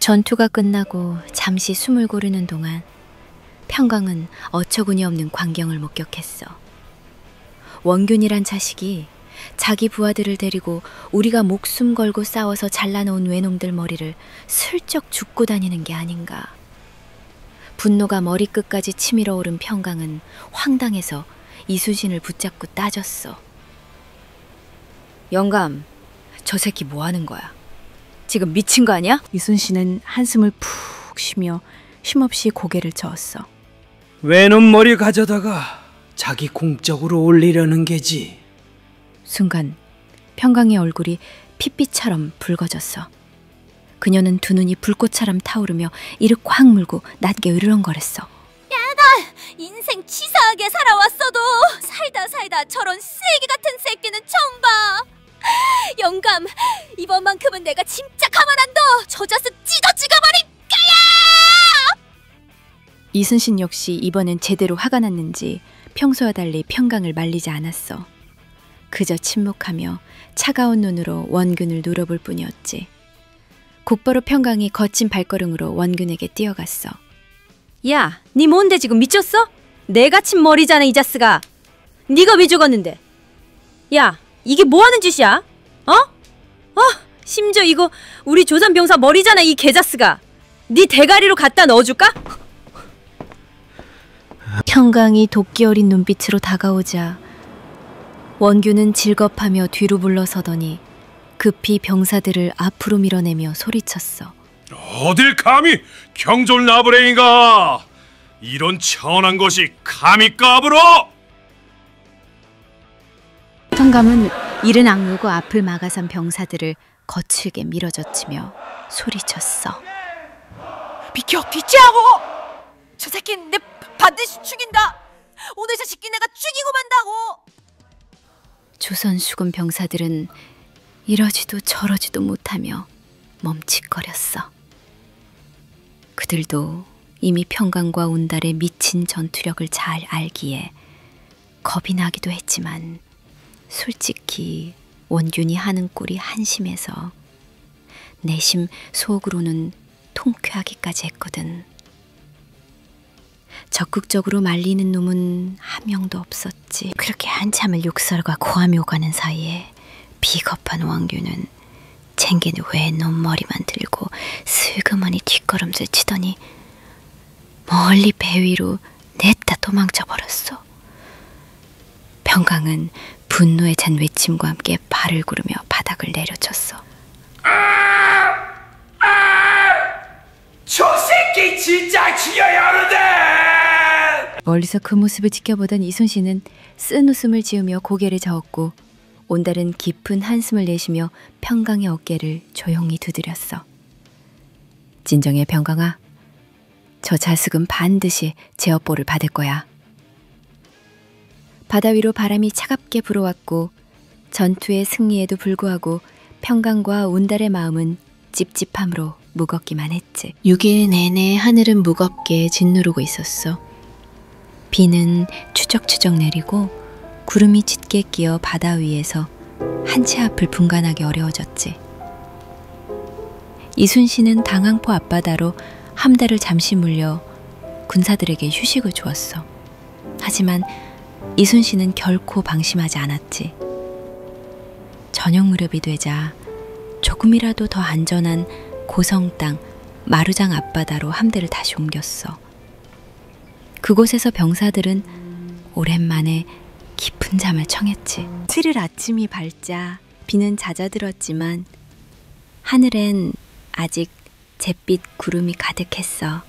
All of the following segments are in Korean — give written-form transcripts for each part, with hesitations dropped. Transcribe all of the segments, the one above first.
전투가 끝나고 잠시 숨을 고르는 동안 평강은 어처구니 없는 광경을 목격했어. 원균이란 자식이 자기 부하들을 데리고 우리가 목숨 걸고 싸워서 잘라놓은 외놈들 머리를 슬쩍 줍고 다니는 게 아닌가. 분노가 머리끝까지 치밀어 오른 평강은 황당해서 이순신을 붙잡고 따졌어. 영감, 저 새끼 뭐 하는 거야? 지금 미친 거 아니야? 이순신은 한숨을 푹 쉬며 쉼없이 고개를 저었어. 외놈 머리 가져다가 자기 공적으로 올리려는 게지. 순간 평강의 얼굴이 핏빛처럼 붉어졌어. 그녀는 두 눈이 불꽃처럼 타오르며 이를 꽉 물고 낮게 으르렁거렸어. 야, 나 인생 치사하게 살아왔어도 살다 저런 쓰레기 같은 새끼는 처음 봐. 영감, 이번만큼은 내가 진짜 가만 안 둬. 저 자식 찍어버릴 거야. 이순신 역시 이번엔 제대로 화가 났는지 평소와 달리 평강을 말리지 않았어. 그저 침묵하며 차가운 눈으로 원균을 노려볼 뿐이었지. 곧바로 평강이 거친 발걸음으로 원균에게 뛰어갔어. 야, 니 뭔데 지금 미쳤어? 내가 친 머리잖아, 이 자스가. 니가 왜 죽었는데? 야, 이게 뭐하는 짓이야? 심지어 이거 우리 조선 병사 머리잖아, 이 개자스가. 니 대가리로 갖다 넣어줄까? 평강이 도끼 어린 눈빛으로 다가오자 원균은 질겁하며 뒤로 물러서더니 급히 병사들을 앞으로 밀어내며 소리쳤어. 어딜 감히 경졸 나부랭이가! 이런 천한 것이 감히 까불어! 평감은 이른 악물고 앞을 막아선 병사들을 거칠게 밀어젖히며 소리쳤어. 비키라고! 저 새끼는 내 반드시 죽인다! 오늘 저 새끼 내가 죽이고 만다고! 조선 수군 병사들은 이러지도 저러지도 못하며 멈칫거렸어. 그들도 이미 평강과 온달의 미친 전투력을 잘 알기에 겁이 나기도 했지만 솔직히 원균이 하는 꼴이 한심해서 내심 속으로는 통쾌하기까지 했거든. 적극적으로 말리는 놈은 한 명도 없었지. 그렇게 한참을 욕설과 고함이 오가는 사이에 비겁한 원균은 챙긴 외놈 머리만 들고 슬그머니 뒷걸음질 치더니 멀리 배 위로 냈다 도망쳐버렸어. 평강은 분노에 찬 외침과 함께 발을 구르며 바닥을 내려쳤어. 저 새끼 진짜 죽여야 하는데! 멀리서 그 모습을 지켜보던 이순신은 쓴 웃음을 지으며 고개를 저었고 온달은 깊은 한숨을 내쉬며 평강의 어깨를 조용히 두드렸어. 진정해 평강아. 저 자식은 반드시 제어보를 받을 거야. 바다 위로 바람이 차갑게 불어왔고 전투의 승리에도 불구하고 평강과 온달의 마음은 찝찝함으로 무겁기만 했지. 6일 내내 하늘은 무겁게 짓누르고 있었어. 비는 추적추적 내리고 구름이 짙게 끼어 바다 위에서 한 치 앞을 분간하기 어려워졌지. 이순신은 당항포 앞바다로 함대를 잠시 물려 군사들에게 휴식을 주었어. 하지만 이순신은 결코 방심하지 않았지. 저녁 무렵이 되자 조금이라도 더 안전한 고성 땅 마루장 앞바다로 함대를 다시 옮겼어. 그곳에서 병사들은 오랜만에 깊은 잠을 청했지. 7일 아침이 밝자 비는 잦아들었지만 하늘엔 아직 잿빛 구름이 가득했어.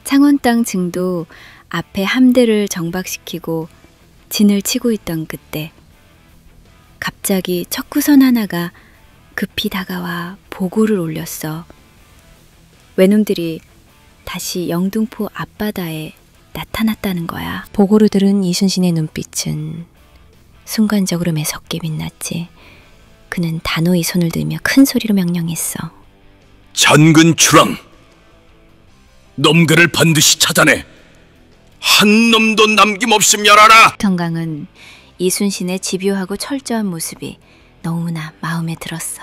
창원 땅 증도 앞에 함대를 정박시키고 진을 치고 있던 그때 갑자기 척구선 하나가 급히 다가와 보고를 올렸어. 외놈들이 다시 영등포 앞바다에 나타났다는 거야. 보고를 들은 이순신의 눈빛은 순간적으로 매섭게 빛났지. 그는 단호히 손을 들며 큰 소리로 명령했어. 전근 출항! 놈들을 반드시 찾아내! 한 놈도 남김없이 멸하라! 평강은 이순신의 집요하고 철저한 모습이 너무나 마음에 들었어.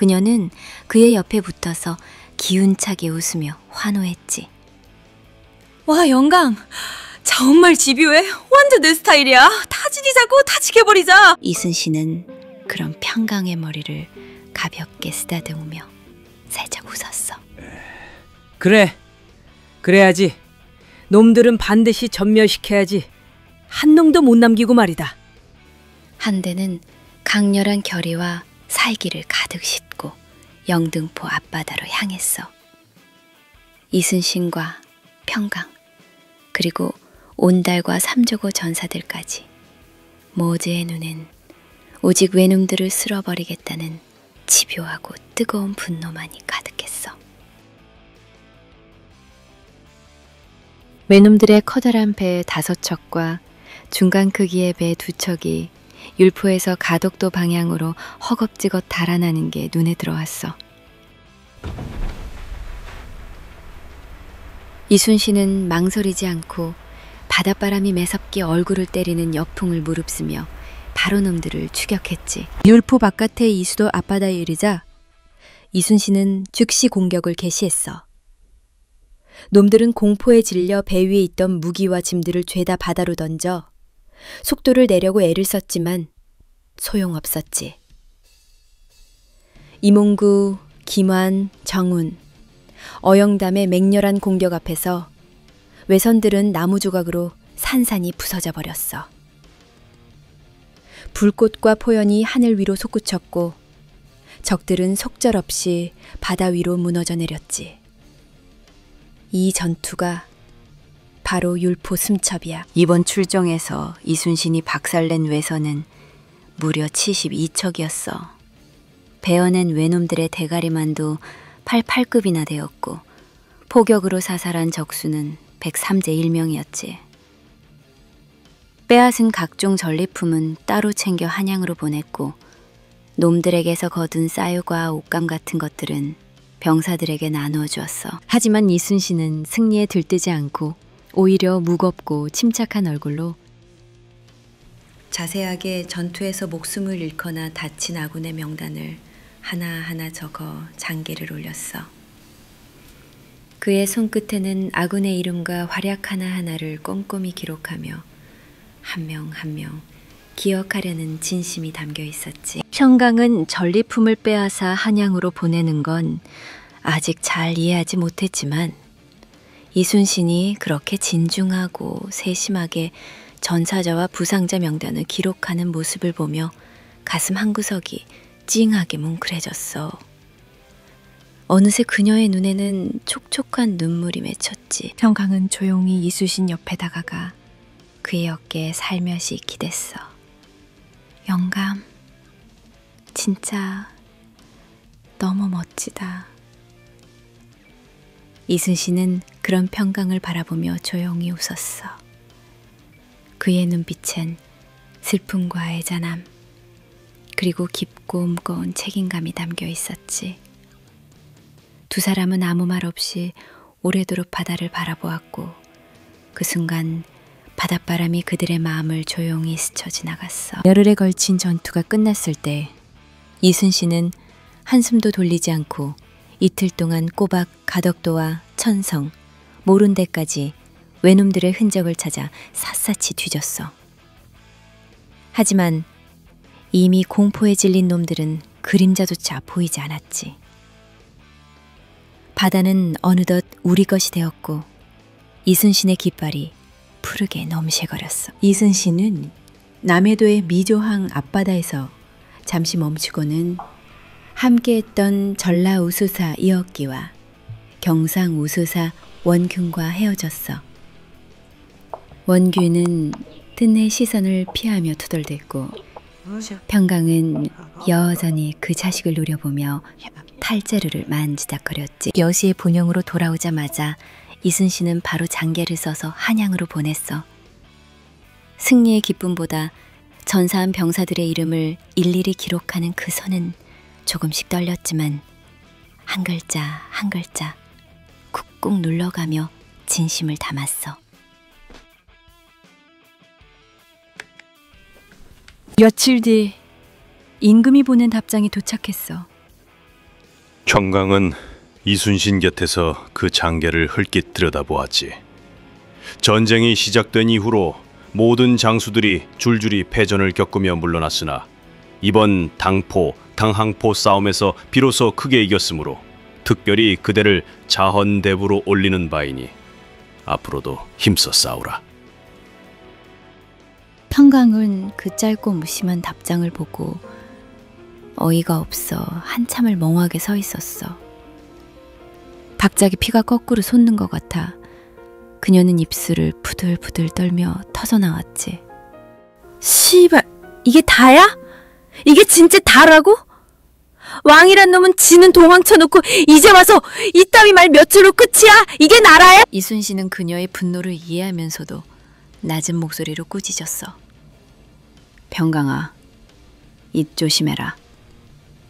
그녀는 그의 옆에 붙어서 기운차게 웃으며 환호했지. 와, 영감. 정말 집요해. 완전 내 스타일이야. 타지기자고 타지게버리자. 이순신은 그런 평강의 머리를 가볍게 쓰다듬으며 살짝 웃었어. 그래, 그래야지. 놈들은 반드시 전멸시켜야지. 한 놈도 못 남기고 말이다. 한대는 강렬한 결의와 살기를 가득 싣고 영등포 앞바다로 향했어. 이순신과 평강, 그리고 온달과 삼조고 전사들까지 모두의 눈엔 오직 외놈들을 쓸어버리겠다는 집요하고 뜨거운 분노만이 가득했어. 외놈들의 커다란 배 5척과 중간 크기의 배 2척이 율포에서 가덕도 방향으로 허겁지겁 달아나는 게 눈에 들어왔어. 이순신은 망설이지 않고 바닷바람이 매섭게 얼굴을 때리는 여풍을 무릅쓰며 바로 놈들을 추격했지. 율포 바깥의 이수도 앞바다에 이르자 이순신은 즉시 공격을 개시했어. 놈들은 공포에 질려 배 위에 있던 무기와 짐들을 죄다 바다로 던져 속도를 내려고 애를 썼지만 소용없었지. 이몽구, 김환, 정운, 어영담의 맹렬한 공격 앞에서 외선들은 나무 조각으로 산산이 부서져 버렸어. 불꽃과 포연이 하늘 위로 솟구쳤고 적들은 속절없이 바다 위로 무너져 내렸지. 이 전투가 바로 율포 숨첩이야. 이번 출정에서 이순신이 박살낸 외선은 무려 72척이었어. 베어낸 외놈들의 대가리만도 88급이나 되었고 포격으로 사살한 적수는 103제 1명이었지. 빼앗은 각종 전리품은 따로 챙겨 한양으로 보냈고 놈들에게서 거둔 쌀과 옷감 같은 것들은 병사들에게 나누어 주었어. 하지만 이순신은 승리에 들뜨지 않고 오히려 무겁고 침착한 얼굴로 자세하게 전투에서 목숨을 잃거나 다친 아군의 명단을 하나하나 적어 장계를 올렸어. 그의 손끝에는 아군의 이름과 활약 하나하나를 꼼꼼히 기록하며 한 명 한 명 기억하려는 진심이 담겨 있었지. 평강은 전리품을 빼앗아 한양으로 보내는 건 아직 잘 이해하지 못했지만 이순신이 그렇게 진중하고 세심하게 전사자와 부상자 명단을 기록하는 모습을 보며 가슴 한구석이 찡하게 뭉클해졌어. 어느새 그녀의 눈에는 촉촉한 눈물이 맺혔지. 평강은 조용히 이순신 옆에 다가가 그의 어깨에 살며시 기댔어. 영감, 진짜 너무 멋지다. 이순신은 그런 평강을 바라보며 조용히 웃었어. 그의 눈빛엔 슬픔과 애잔함, 그리고 깊고 무거운 책임감이 담겨 있었지. 두 사람은 아무 말 없이 오래도록 바다를 바라보았고 그 순간 바닷바람이 그들의 마음을 조용히 스쳐 지나갔어. 열흘에 걸친 전투가 끝났을 때 이순신은 한숨도 돌리지 않고 이틀 동안 꼬박 가덕도와 천성, 모룬대까지 외놈들의 흔적을 찾아 샅샅이 뒤졌어. 하지만 이미 공포에 질린 놈들은 그림자조차 보이지 않았지. 바다는 어느덧 우리 것이 되었고 이순신의 깃발이 푸르게 넘실거렸어. 이순신은 남해도의 미조항 앞바다에서 잠시 멈추고는 함께했던 전라우수사 이억기와 경상우수사 원균과 헤어졌어. 원균은 뜬의 시선을 피하며 투덜댔고 평강은 여전히 그 자식을 노려보며 탈자루를 만지작거렸지. 여시의 본영으로 돌아오자마자 이순신은 바로 장계를 써서 한양으로 보냈어. 승리의 기쁨보다 전사한 병사들의 이름을 일일이 기록하는 그 손은 조금씩 떨렸지만 한 글자 한 글자 쿡꾹 눌러가며 진심을 담았어. 며칠 뒤 임금이 보낸 답장이 도착했어. 평강은 이순신 곁에서 그 장계를 흘낏 들여다보았지. 전쟁이 시작된 이후로 모든 장수들이 줄줄이 패전을 겪으며 물러났으나 이번 당포, 당항포 싸움에서 비로소 크게 이겼으므로 특별히 그대를 자헌대부로 올리는 바이니 앞으로도 힘써 싸우라. 평강은 그 짧고 무심한 답장을 보고 어이가 없어 한참을 멍하게 서 있었어. 갑자기 피가 거꾸로 솟는 것 같아 그녀는 입술을 부들부들 떨며 터져나왔지. 씨발, 이게 다야? 이게 진짜 다라고? 왕이란 놈은 지는 도망쳐놓고 이제 와서 이따위 말 며칠로 끝이야? 이게 나라야? 이순신은 그녀의 분노를 이해하면서도 낮은 목소리로 꾸짖었어. 평강아, 입 조심해라.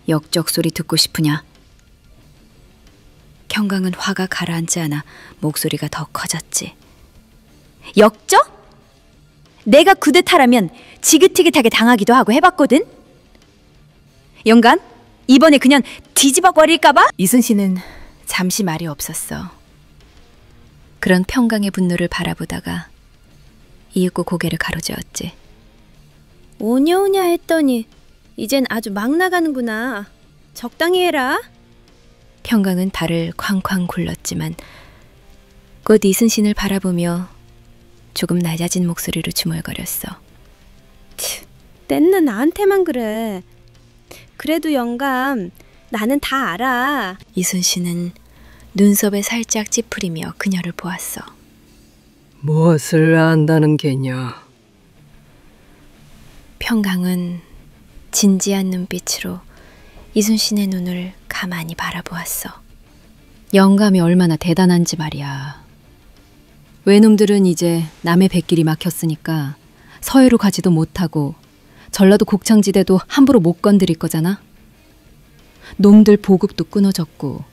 역적 소리 듣고 싶으냐? 평강은 화가 가라앉지 않아 목소리가 더 커졌지. 역적? 내가 구데타라면 지긋지긋하게 당하기도 하고 해봤거든? 영감, 이번에 그냥 뒤집어 버릴까봐? 이순신은 잠시 말이 없었어. 그런 평강의 분노를 바라보다가 이윽고 고개를 가로저었지. 오냐오냐 했더니 이젠 아주 막 나가는구나. 적당히 해라. 평강은 발을 쾅쾅 굴렀지만 곧 이순신을 바라보며 조금 낮아진 목소리로 중얼거렸어. 땐는 나한테만 그래. 그래도 영감, 나는 다 알아. 이순신은 눈썹에 살짝 찌푸리며 그녀를 보았어. 무엇을 안다는 게냐? 평강은 진지한 눈빛으로 이순신의 눈을 가만히 바라보았어. 영감이 얼마나 대단한지 말이야. 외놈들은 이제 남의 백길이 막혔으니까 서해로 가지도 못하고 전라도 곡창지대도 함부로 못 건드릴 거잖아. 놈들 보급도 끊어졌고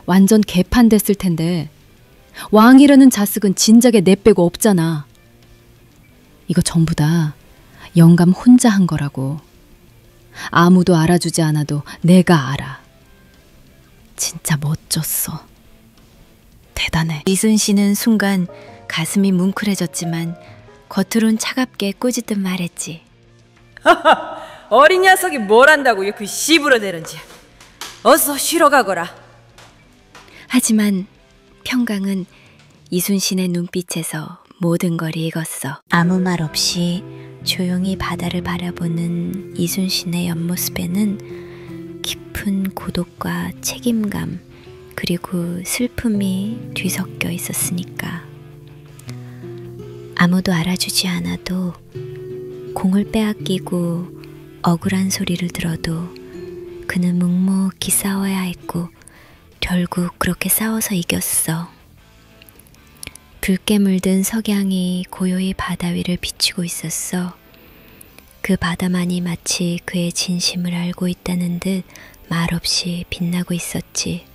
완전 개판됐을 텐데 왕이라는 자식은 진작에 내빼고 없잖아. 이거 전부 다 영감 혼자 한 거라고. 아무도 알아주지 않아도 내가 알아. 진짜 멋졌어. 대단해. 이순신은 순간 가슴이 뭉클해졌지만 겉으론 차갑게 꾸짖듯 말했지. 어린 녀석이 뭘 안다고 그 씨부러대는지. 어서 쉬러 가거라. 하지만 평강은 이순신의 눈빛에서 모든 걸 읽었어. 아무 말 없이 조용히 바다를 바라보는 이순신의 옆모습에는 깊은 고독과 책임감 그리고 슬픔이 뒤섞여 있었으니까. 아무도 알아주지 않아도 공을 빼앗기고 억울한 소리를 들어도 그는 묵묵히 싸워야 했고 결국 그렇게 싸워서 이겼어. 붉게 물든 석양이 고요히 바다 위를 비추고 있었어. 그 바다만이 마치 그의 진심을 알고 있다는 듯 말없이 빛나고 있었지.